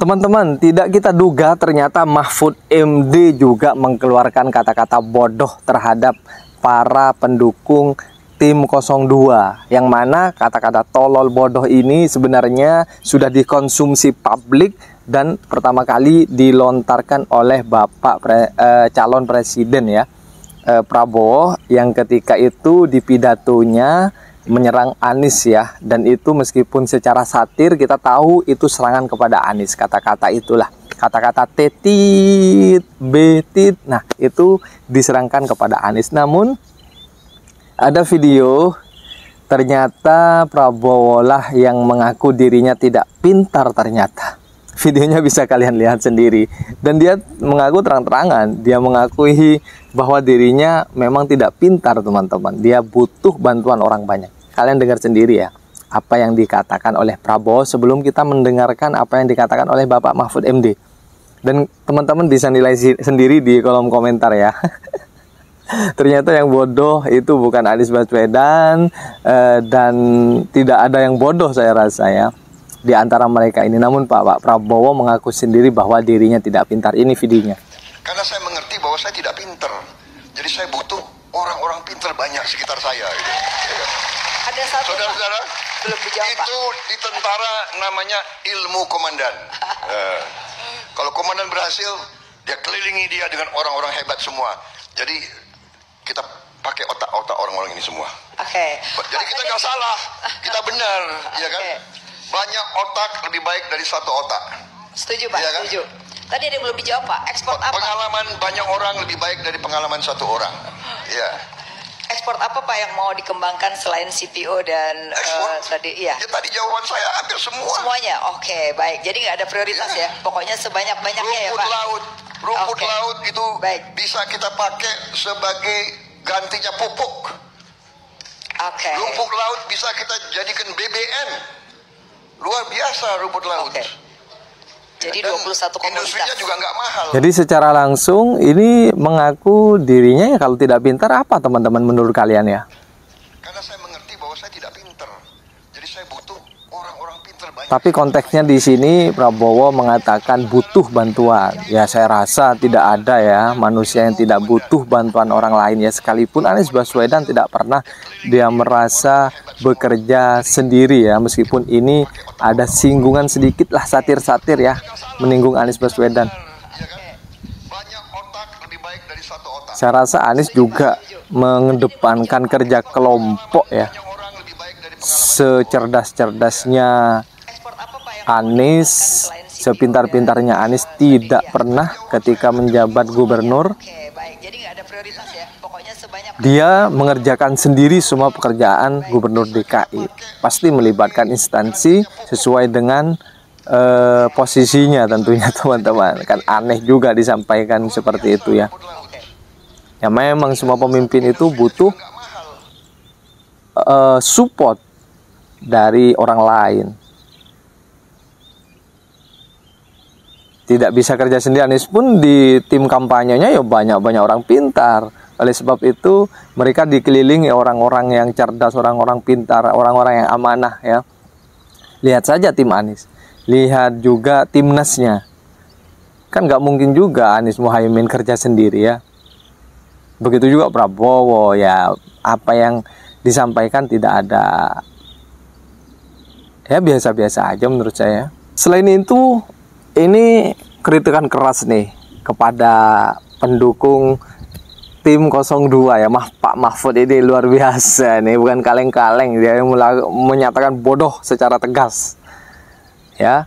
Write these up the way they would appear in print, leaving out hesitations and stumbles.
Teman-teman, tidak kita duga ternyata Mahfud MD juga mengeluarkan kata-kata bodoh terhadap para pendukung tim 02. Yang mana kata-kata tolol bodoh ini sebenarnya sudah dikonsumsi publik dan pertama kali dilontarkan oleh calon presiden ya, Prabowo, yang ketika itu di pidatonya menyerang Anies ya, dan itu meskipun secara satir kita tahu itu serangan kepada Anies. Kata-kata itulah, kata-kata tetit, betit, nah itu diserangkan kepada Anies. Namun ada video, ternyata Prabowo lah yang mengaku dirinya tidak pintar ternyata. Videonya bisa kalian lihat sendiri, dan dia mengaku terang-terangan, dia mengakui bahwa dirinya memang tidak pintar teman-teman, dia butuh bantuan orang banyak. Kalian dengar sendiri ya apa yang dikatakan oleh Prabowo sebelum kita mendengarkan apa yang dikatakan oleh Bapak Mahfud MD. Dan teman-teman bisa nilai sendiri di kolom komentar ya. Ternyata yang bodoh itu bukan Anies Baswedan, dan tidak ada yang bodoh saya rasa ya di antara mereka ini. Namun Pak Prabowo mengaku sendiri bahwa dirinya tidak pintar. Ini videonya. Karena saya mengerti bahwa saya tidak pintar, jadi saya butuh orang-orang pintar banyak sekitar saya. Gitu. Ada satu, saudara-saudara, belum dijawab, itu di tentara namanya ilmu komandan. Kalau komandan berhasil, dia kelilingi dia dengan orang-orang hebat semua. Jadi kita pakai otak-otak orang-orang ini semua. Oke. Jadi kita nggak salah, kita benar, ya kan? Banyak otak lebih baik dari satu otak. Setuju Pak, ya kan? Setuju. Tadi ada yang belum dijawab Pak, ekspor apa? Pengalaman banyak orang lebih baik dari pengalaman satu orang. Ya. Ekspor apa Pak yang mau dikembangkan selain CPO dan tadi? Iya. Ya, tadi jawaban saya hampir semua. Semuanya, oke, baik. Jadi nggak ada prioritas ya? Pokoknya sebanyak-banyaknya ya Pak. Rumput laut itu bisa kita pakai sebagai gantinya pupuk. Rumput laut bisa kita jadikan BBM. Luar biasa rumput laut. Jadi 21 komunitas. Industrinya juga nggak mahal. Jadi secara langsung ini mengaku dirinya ya kalau tidak pintar apa teman-teman menurut kalian ya? Karena saya mengerti bahwa saya tidak pintar. Jadi saya butuh orang-orang pintar banyak. Tapi konteksnya di sini Prabowo mengatakan butuh bantuan. Ya saya rasa tidak ada ya manusia yang tidak butuh bantuan orang lain ya, sekalipun Anies Baswedan tidak pernah dia merasa bekerja sendiri ya, meskipun ini ada singgungan sedikit lah, satir-satir ya, menyinggung Anies Baswedan. Saya rasa Anies juga mengedepankan kerja kelompok ya. Secerdas-cerdasnya Anies, sepintar-pintarnya Anies tidak pernah ketika menjabat gubernur dia mengerjakan sendiri semua pekerjaan gubernur DKI. Pasti melibatkan instansi sesuai dengan posisinya tentunya teman-teman. Kan aneh juga disampaikan seperti itu ya. Ya memang semua pemimpin itu butuh support dari orang lain. Tidak bisa kerja sendiri. Anies pun di tim kampanyenya ya banyak-banyak orang pintar. Oleh sebab itu mereka dikelilingi orang-orang yang cerdas, orang-orang pintar, orang-orang yang amanah ya. Lihat saja tim Anies, lihat juga timnasnya. Kan nggak mungkin juga Anies Muhaimin kerja sendiri ya. Begitu juga Prabowo ya, apa yang disampaikan tidak ada, ya biasa-biasa aja menurut saya. Selain itu, ini kritikan keras nih kepada pendukung tim 02 ya. Pak Mahfud ini luar biasa nih, bukan kaleng-kaleng, dia menyatakan bodoh secara tegas ya.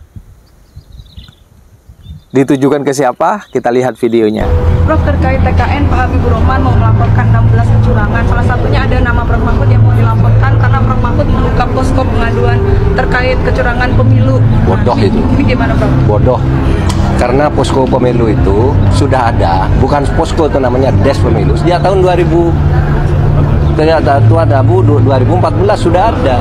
Ditujukan ke siapa? Kita lihat videonya. Prof, terkait TKN Pak Habibur Rahman mau melaporkan 16 kecurangan, salah satunya ada nama Prof Mahfud yang mau dilaporkan karena Prof Mahfud membuka posko pengaduan terkait kecurangan pemilu. Bodoh itu. Ini gimana Prof? Bodoh. Karena posko pemilu itu sudah ada, bukan posko itu namanya des pemilu. Sejak tahun 2014 sudah ada.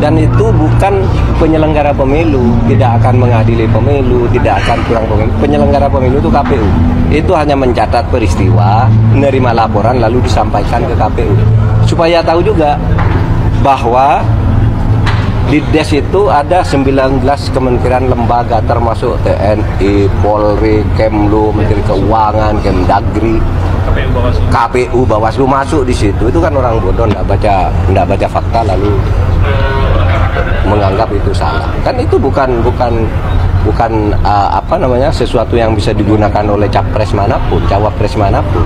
Dan itu bukan penyelenggara pemilu, tidak akan mengadili pemilu, tidak akan curang pemilu. Penyelenggara pemilu itu KPU. Itu hanya mencatat peristiwa, menerima laporan lalu disampaikan ke KPU. Supaya tahu juga bahwa Di DES itu ada 19 kementerian lembaga termasuk TNI, Polri, Kemlu, Menteri Keuangan, Kemdagri, KPU, Bawaslu masuk di situ. Itu kan orang bodoh nggak baca fakta lalu menganggap itu salah. Kan itu bukan sesuatu yang bisa digunakan oleh capres manapun, cawapres manapun.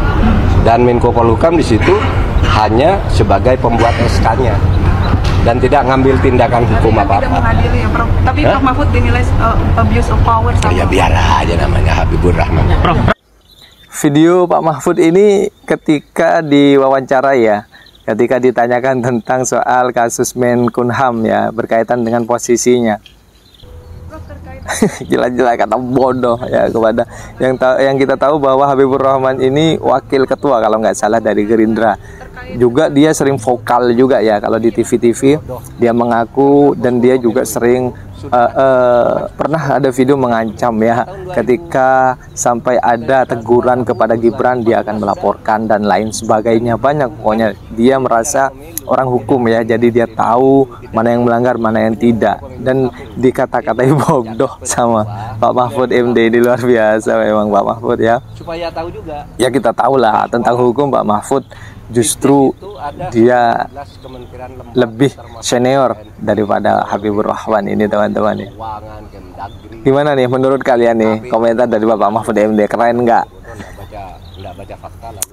Dan Menko Polhukam di situ hanya sebagai pembuat SK-nya dan tidak ngambil tindakan hukum apa-apa. Tidak mengadili ya, Prof. Tapi Prof Mahfud dinilai abuse of power sama. Ya biar aja, namanya Habibur Rahman. Video Pak Mahfud ini ketika diwawancara ya, ketika ditanyakan tentang soal kasus Menkumham ya, berkaitan dengan posisinya. Jelas-jelas kata bodoh ya kepada yang kita tahu bahwa Habibur Rahman ini wakil ketua kalau nggak salah dari Gerindra. Juga dia sering vokal juga ya kalau di TV-TV dia mengaku, dan dia juga sering pernah ada video mengancam ya, ketika sampai ada teguran kepada Gibran dia akan melaporkan dan lain sebagainya. Banyak pokoknya dia merasa orang hukum ya, jadi dia tahu mana yang melanggar mana yang tidak, dan dikata-katai bodoh sama Pak Mahfud MD. Ini luar biasa memang Pak Mahfud ya. Supaya tahu juga Ya kita tahu lah tentang hukum Pak Mahfud, justru dia lebih senior daripada Habibur Rahman ini teman-teman ya. Gimana nih menurut kalian nih komentar dari Bapak Mahfud MD? Keren nggak?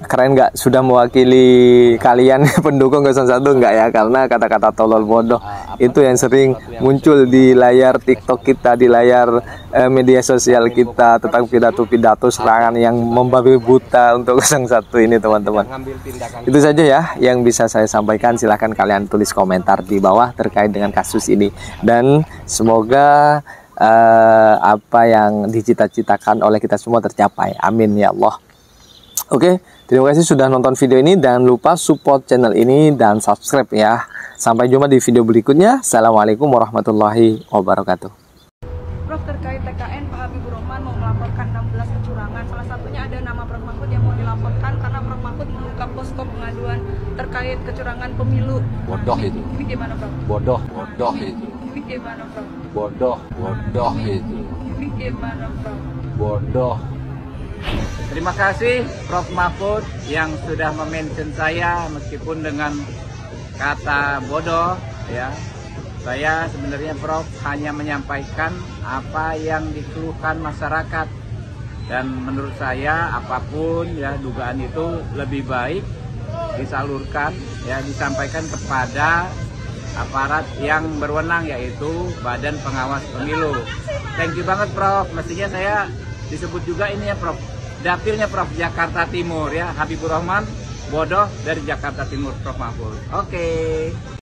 Keren nggak? Sudah mewakili kalian pendukung 01 nggak ya? Karena kata-kata tolol bodoh itu yang sering muncul di layar TikTok kita, di layar media sosial kita, tentang pidato-pidato serangan yang membabi buta untuk 01 ini teman-teman. Itu saja ya yang bisa saya sampaikan. Silahkan kalian tulis komentar di bawah terkait dengan kasus ini, dan semoga apa yang dicita-citakan oleh kita semua tercapai. Amin ya Allah. Oke, terima kasih sudah nonton video ini. Jangan lupa support channel ini dan subscribe ya. Sampai jumpa di video berikutnya. Assalamualaikum warahmatullahi wabarakatuh. Prof, terkait TKN Pak Habibur Rahman mau melaporkan 16 kecurangan. Salah satunya ada nama Prof Mahfud yang mau dilaporkan karena Prof Mahfud membuka posko pengaduan terkait kecurangan pemilu. bodoh itu. Ini gimana Prof? Bodoh itu. Ini gimana Prof? Bodoh itu. Ini gimana Prof? Bodoh. Terima kasih Prof Mahfud yang sudah mention saya meskipun dengan kata bodoh ya. Saya sebenarnya Prof hanya menyampaikan apa yang dikeluhkan masyarakat, dan menurut saya apapun ya dugaan itu lebih baik disalurkan ya, disampaikan kepada aparat yang berwenang yaitu Badan Pengawas Pemilu. Thank you banget Prof. Mestinya saya disebut juga ini ya Prof, dapilnya Prof Jakarta Timur ya, Habibur Rahman bodoh dari Jakarta Timur Prof Mahfud. Oke.